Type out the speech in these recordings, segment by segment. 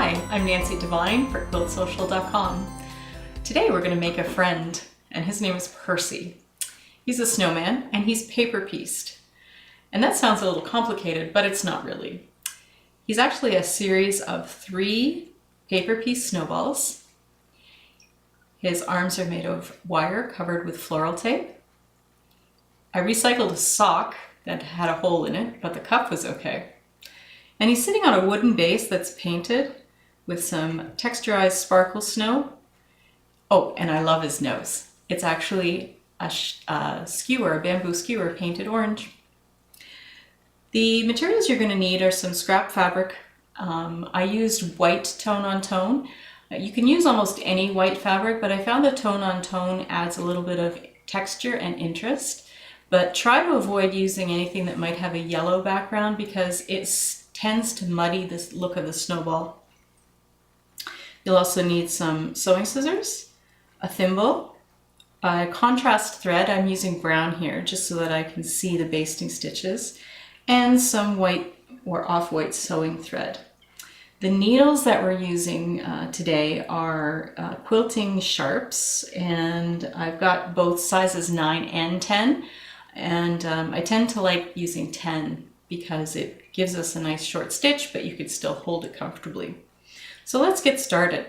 Hi, I'm Nancy Devine for quiltsocial.com. Today we're going to make a friend, and his name is Percy. He's a snowman and he's paper pieced. And that sounds a little complicated, but it's not really. He's actually a series of 3 paper piece snowballs. His arms are made of wire covered with floral tape. I recycled a sock that had a hole in it, but the cuff was okay. And he's sitting on a wooden base that's painted with some texturized sparkle snow. Oh, and I love his nose. It's actually a skewer, a bamboo skewer painted orange. The materials you're going to need are some scrap fabric. I used white tone on tone. You can use almost any white fabric, but I found that tone on tone adds a little bit of texture and interest. But try to avoid using anything that might have a yellow background because it tends to muddy this look of the snowball. You'll also need some sewing scissors, a thimble, a contrast thread. I'm using brown here just so that I can see the basting stitches, and some white or off-white sewing thread. The needles that we're using today are quilting sharps, and I've got both sizes 9 and 10, and I tend to like using 10 because it gives us a nice short stitch, but you could still hold it comfortably. So let's get started.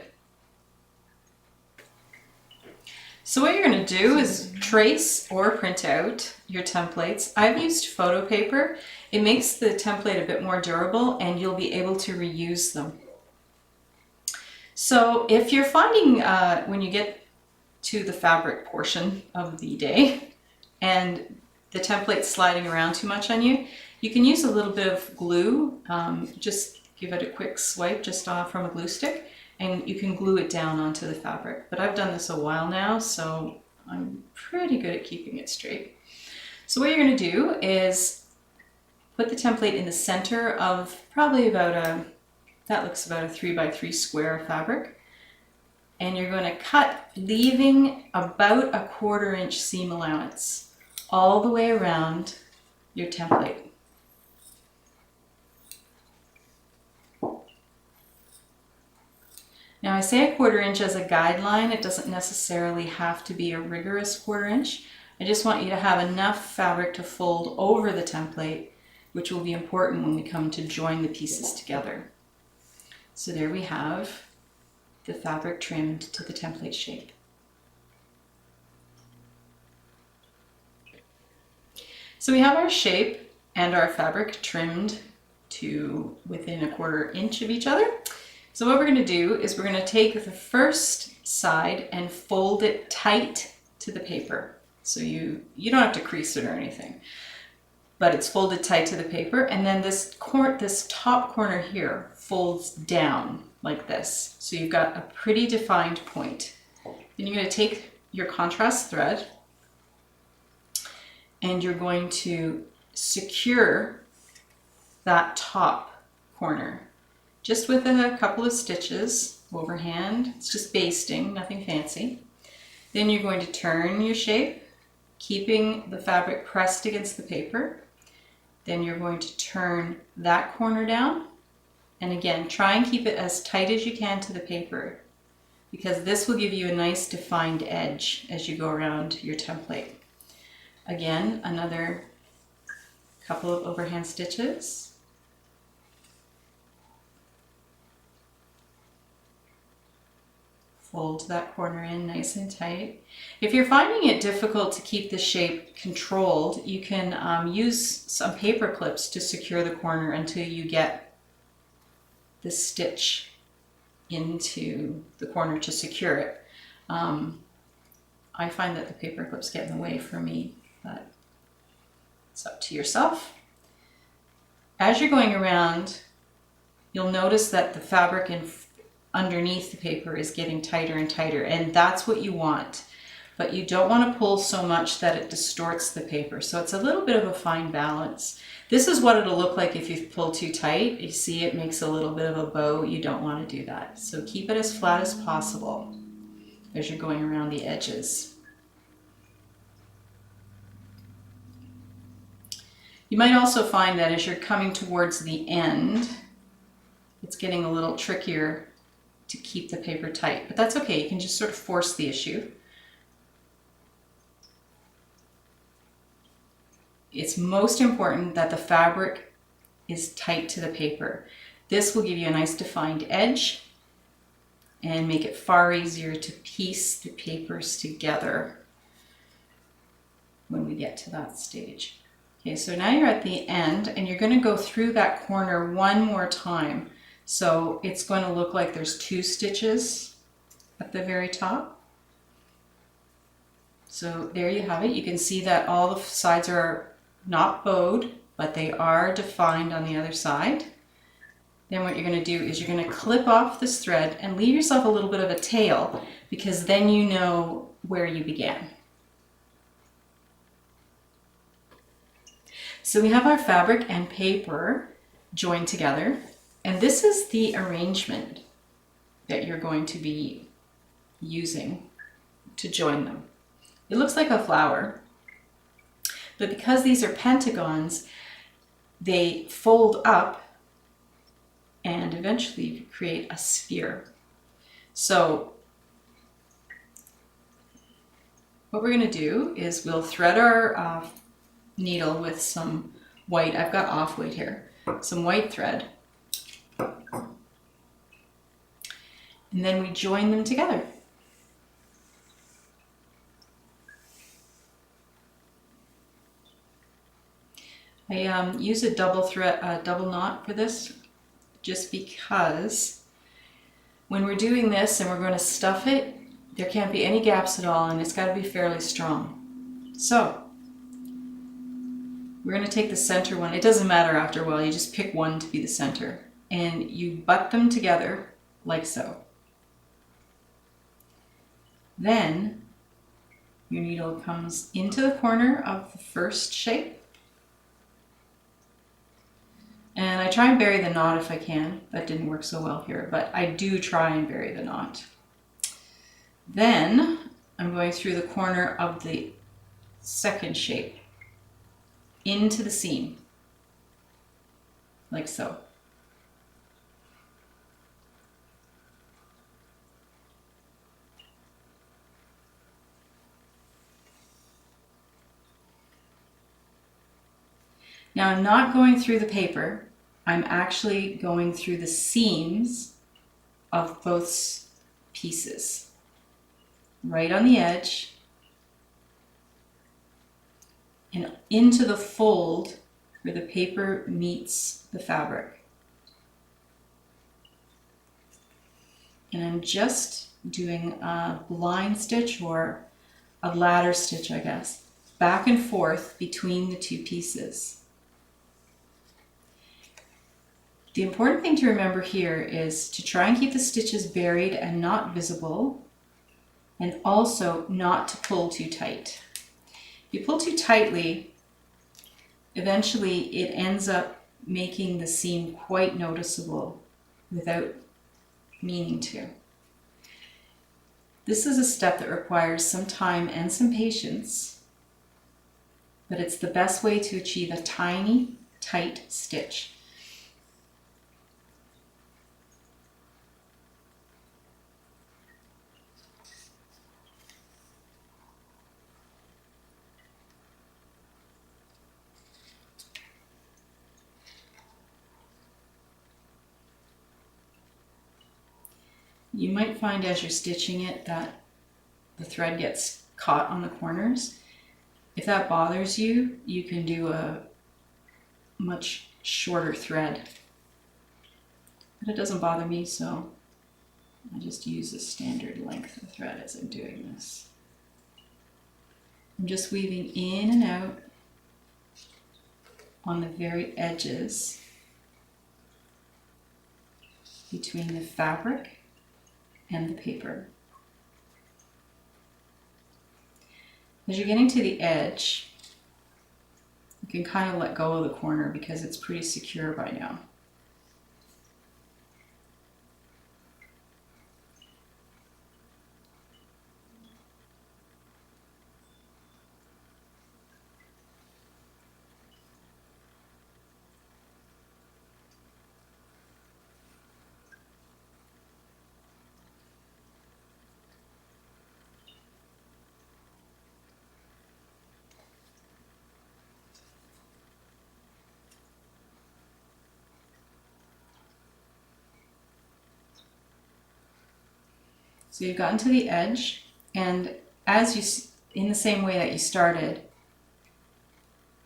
So what you're going to do is trace or print out your templates. I've used photo paper. It makes the template a bit more durable and you'll be able to reuse them. So if you're finding when you get to the fabric portion of the day and the template's sliding around too much on you, you can use a little bit of glue. Just give it a quick swipe just from a glue stick and you can glue it down onto the fabric. But I've done this a while now, so I'm pretty good at keeping it straight. So what you're going to do is put the template in the center of probably about that looks about a 3x3 square of fabric. And you're going to cut, leaving about a 1/4 inch seam allowance all the way around your template. Now I say a 1/4 inch as a guideline. It doesn't necessarily have to be a rigorous 1/4 inch. I just want you to have enough fabric to fold over the template, which will be important when we come to join the pieces together. So there we have the fabric trimmed to the template shape. So we have our shape and our fabric trimmed to within a 1/4 inch of each other. So what we're going to do is we're going to take the first side and fold it tight to the paper. So you don't have to crease it or anything, but it's folded tight to the paper. And then this top corner here folds down like this. So you've got a pretty defined point. Then you're going to take your contrast thread and you're going to secure that top corner just with a couple of stitches overhand. It's just basting, nothing fancy. Then you're going to turn your shape, keeping the fabric pressed against the paper. Then you're going to turn that corner down. And again, try and keep it as tight as you can to the paper because this will give you a nice defined edge as you go around your template. Again, another couple of overhand stitches. Fold that corner in nice and tight. If you're finding it difficult to keep the shape controlled, you can use some paper clips to secure the corner until you get the stitch into the corner to secure it. I find that the paper clips get in the way for me, but it's up to yourself. As you're going around, you'll notice that the fabric underneath the paper is getting tighter and tighter, and that's what you want. But you don't want to pull so much that it distorts the paper. So it's a little bit of a fine balance. This is what it'll look like if you pull too tight. You see it makes a little bit of a bow. You don't want to do that. So keep it as flat as possible as you're going around the edges. You might also find that as you're coming towards the end, it's getting a little trickier to keep the paper tight, but that's okay. You can just sort of force the issue. It's most important that the fabric is tight to the paper. This will give you a nice defined edge and make it far easier to piece the papers together when we get to that stage. Okay, so now you're at the end and you're going to go through that corner one more time. So it's going to look like there's 2 stitches at the very top. So there you have it. You can see that all the sides are not bowed, but they are defined on the other side. Then what you're going to do is you're going to clip off this thread and leave yourself a little bit of a tail, because then you know where you began. So we have our fabric and paper joined together, and this is the arrangement that you're going to be using to join them. It looks like a flower, but because these are pentagons, they fold up and eventually create a sphere. So what we're going to do is we'll thread our needle with some white. I've got off white here, some white thread, and then we join them together. I use a double knot for this, just because when we're doing this and we're going to stuff it, there can't be any gaps at all, and it's got to be fairly strong. So we're going to take the center one. It doesn't matter after a while, you just pick one to be the center, and you butt them together like so. Then your needle comes into the corner of the first shape. And I try and bury the knot if I can. That didn't work so well here, but I do try and bury the knot. Then I'm going through the corner of the second shape into the seam, like so. Now I'm not going through the paper, I'm actually going through the seams of both pieces, right on the edge and into the fold where the paper meets the fabric. And I'm just doing a blind stitch or a ladder stitch, I guess, back and forth between the 2 pieces. The important thing to remember here is to try and keep the stitches buried and not visible, and also not to pull too tight. If you pull too tightly, eventually it ends up making the seam quite noticeable without meaning to. This is a step that requires some time and some patience, but it's the best way to achieve a tiny, tight stitch. You might find as you're stitching it that the thread gets caught on the corners. If that bothers you, you can do a much shorter thread. But it doesn't bother me, so I just use a standard length of thread as I'm doing this. I'm just weaving in and out on the very edges between the fabric and the paper. As you're getting to the edge, you can kind of let go of the corner because it's pretty secure by now. So you've gotten to the edge, and as you, in the same way that you started,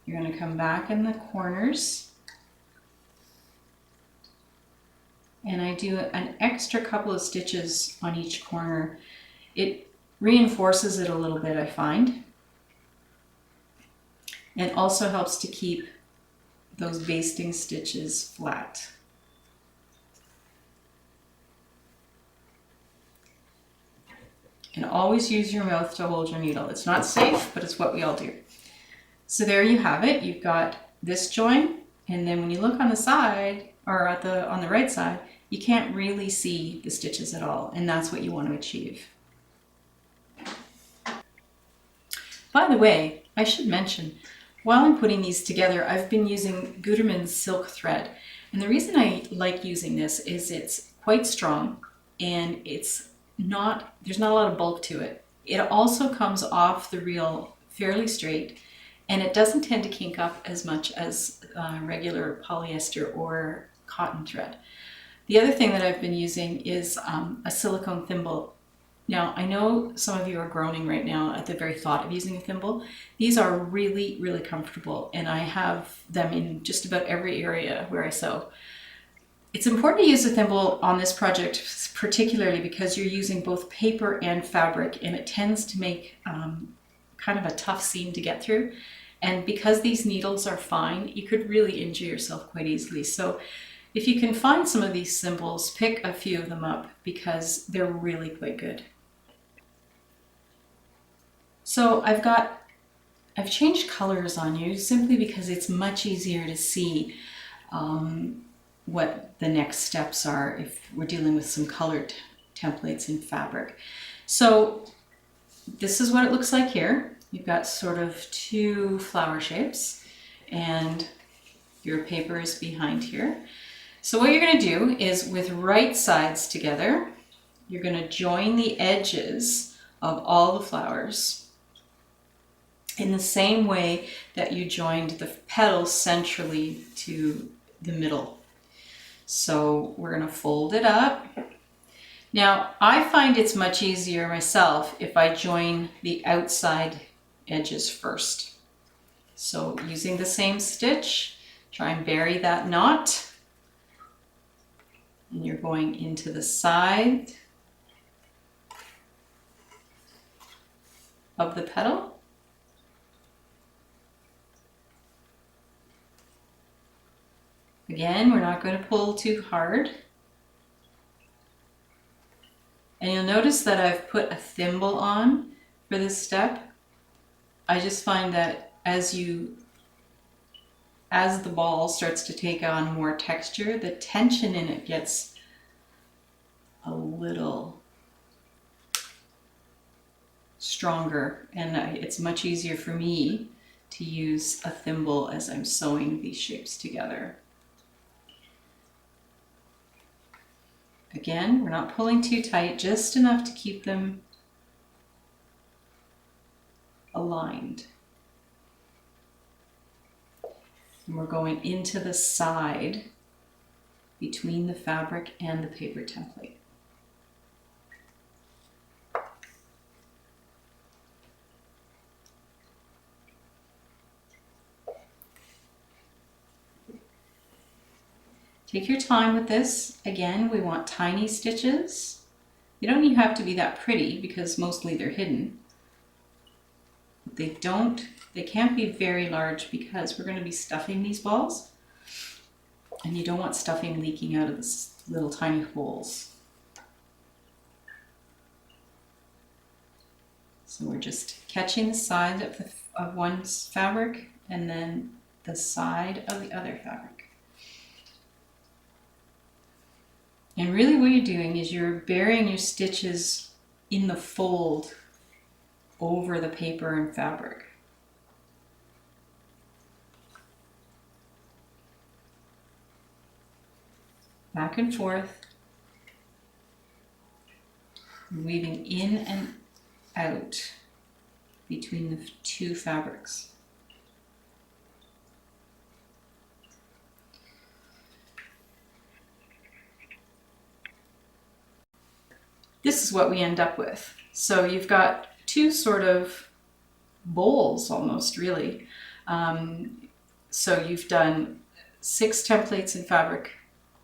you're going to come back in the corners, and I do an extra couple of stitches on each corner. It reinforces it a little bit, I find, and also helps to keep those basting stitches flat. And always use your mouth to hold your needle. It's not safe, but it's what we all do. So there you have it. You've got this join, and then when you look on the side, or on the right side, you can't really see the stitches at all, and that's what you want to achieve. By the way, I should mention, while I'm putting these together, I've been using Gutermann's silk thread. And the reason I like using this is it's quite strong, and there's not a lot of bulk to it. It also comes off the reel fairly straight, and it doesn't tend to kink up as much as regular polyester or cotton thread. The other thing that I've been using is a silicone thimble. Now, I know some of you are groaning right now at the very thought of using a thimble. These are really, really comfortable, and I have them in just about every area where I sew. It's important to use a thimble on this project, particularly because you're using both paper and fabric, and it tends to make kind of a tough seam to get through. And because these needles are fine, you could really injure yourself quite easily. So if you can find some of these thimbles, pick a few of them up because they're really quite good. So I've changed colors on you simply because it's much easier to see what the next steps are if we're dealing with some colored templates in fabric. So this is what it looks like here. You've got sort of two flower shapes, and your paper is behind here. So what you're going to do is, with right sides together, you're going to join the edges of all the flowers in the same way that you joined the petals centrally to the middle. So we're going to fold it up. Now, I find it's much easier myself if I join the outside edges first. So using the same stitch, try and bury that knot. And you're going into the side of the petal. Again, we're not going to pull too hard. And you'll notice that I've put a thimble on for this step. I just find that as the ball starts to take on more texture, the tension in it gets a little stronger, and it's much easier for me to use a thimble as I'm sewing these shapes together. Again, we're not pulling too tight, just enough to keep them aligned. And we're going into the side between the fabric and the paper template. Take your time with this. Again, we want tiny stitches. They don't even have to be that pretty because mostly they're hidden. They can't be very large because we're going to be stuffing these balls, and you don't want stuffing leaking out of the little tiny holes. So we're just catching the side of one fabric and then the side of the other fabric. And really what you're doing is you're burying your stitches in the fold over the paper and fabric. Back and forth, weaving in and out between the two fabrics. this is what we end up with. So you've got two sort of bowls almost, really. So you've done 6 templates in fabric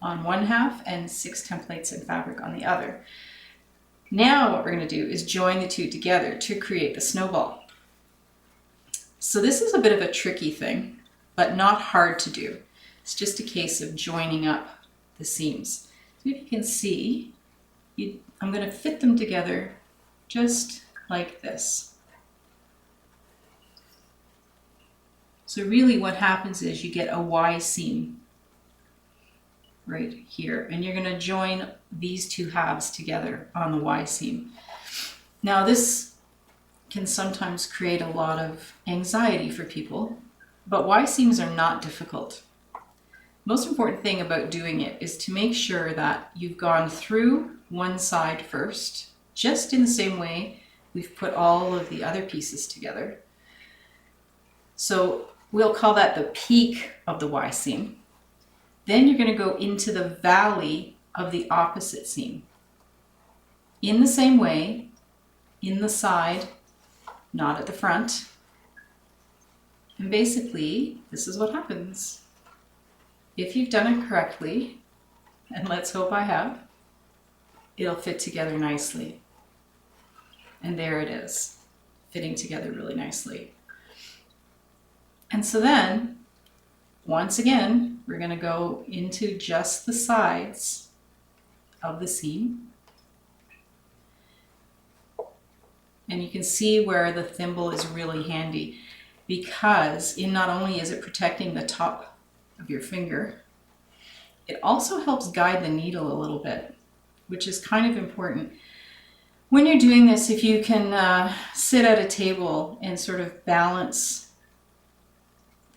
on one half and 6 templates in fabric on the other. Now what we're going to do is join the two together to create the snowball. So this is a bit of a tricky thing, but not hard to do. It's just a case of joining up the seams. So if you can see, I'm going to fit them together just like this. So really what happens is you get a Y seam right here, and you're going to join these two halves together on the Y seam. Now this can sometimes create a lot of anxiety for people, but Y seams are not difficult. Most important thing about doing it is to make sure that you've gone through one side first, just in the same way we've put all of the other pieces together. So we'll call that the peak of the Y seam. Then you're going to go into the valley of the opposite seam. In the same way, in the side, not at the front. And basically, this is what happens. If you've done it correctly, and let's hope I have, it'll fit together nicely. And there it is, fitting together really nicely. And so then, once again, we're going to go into just the sides of the seam. And you can see where the thimble is really handy, because not only is it protecting the top of your finger, it also helps guide the needle a little bit, which is kind of important. When you're doing this, if you can sit at a table and sort of balance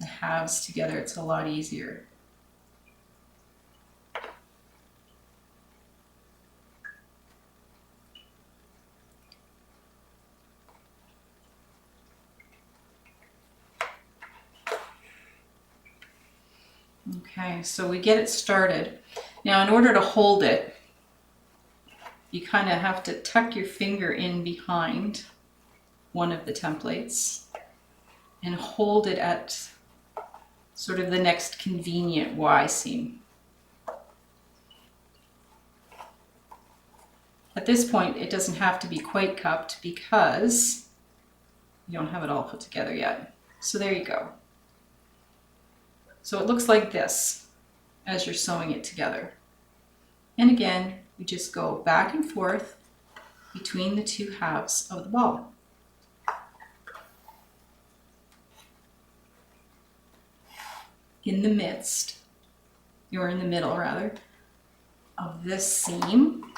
the halves together, it's a lot easier. Okay, so we get it started. Now, in order to hold it, you kind of have to tuck your finger in behind one of the templates and hold it at sort of the next convenient Y seam. At this point, it doesn't have to be quite cupped because you don't have it all put together yet. So there you go. So it looks like this as you're sewing it together. And again, we just go back and forth between the two halves of the ball. In the midst, or in the middle rather, of this seam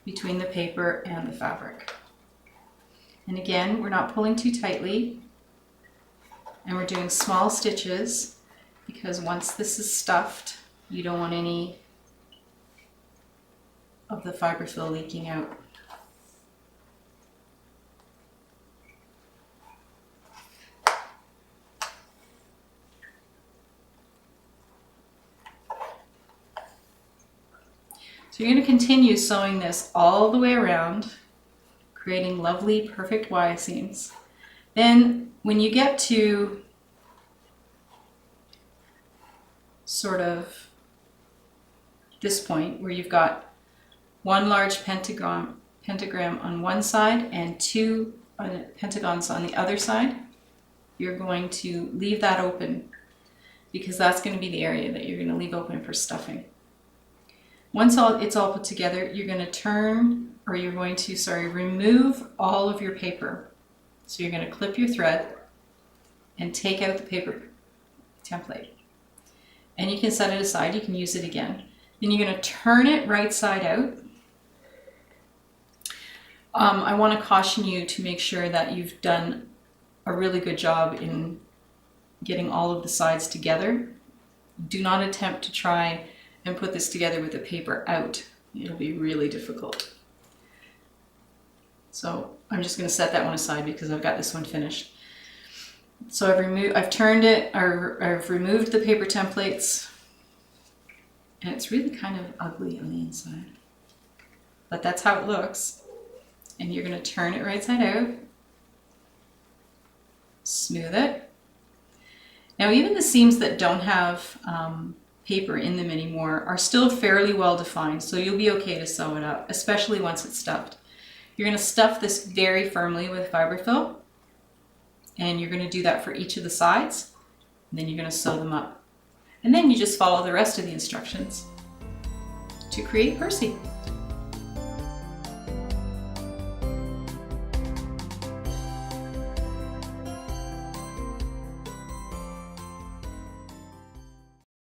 between the paper and the fabric. And again, we're not pulling too tightly, and we're doing small stitches because once this is stuffed, you don't want any of the fiber fill leaking out. So you're going to continue sewing this all the way around, creating lovely, perfect Y seams. Then when you get to sort of this point where you've got one large pentagram on one side and two pentagons on the other side, you're going to leave that open because that's going to be the area that you're going to leave open for stuffing. Once it's all put together, you're going to remove all of your paper. So you're going to clip your thread and take out the paper template. And you can set it aside, you can use it again. Then you're going to turn it right side out. I want to caution you to make sure that you've done a really good job in getting all of the sides together. Do not attempt to try and put this together with the paper out. It'll be really difficult. So I'm just going to set that one aside because I've got this one finished. So I've turned it, I've removed the paper templates, And it's really kind of ugly on the inside. But that's how it looks. And you're going to turn it right side out. Smooth it. Now even the seams that don't have paper in them anymore are still fairly well defined, so you'll be okay to sew it up, especially once it's stuffed. You're going to stuff this very firmly with fiberfill, and you're going to do that for each of the sides, and then you're going to sew them up. And then you just follow the rest of the instructions to create Percy.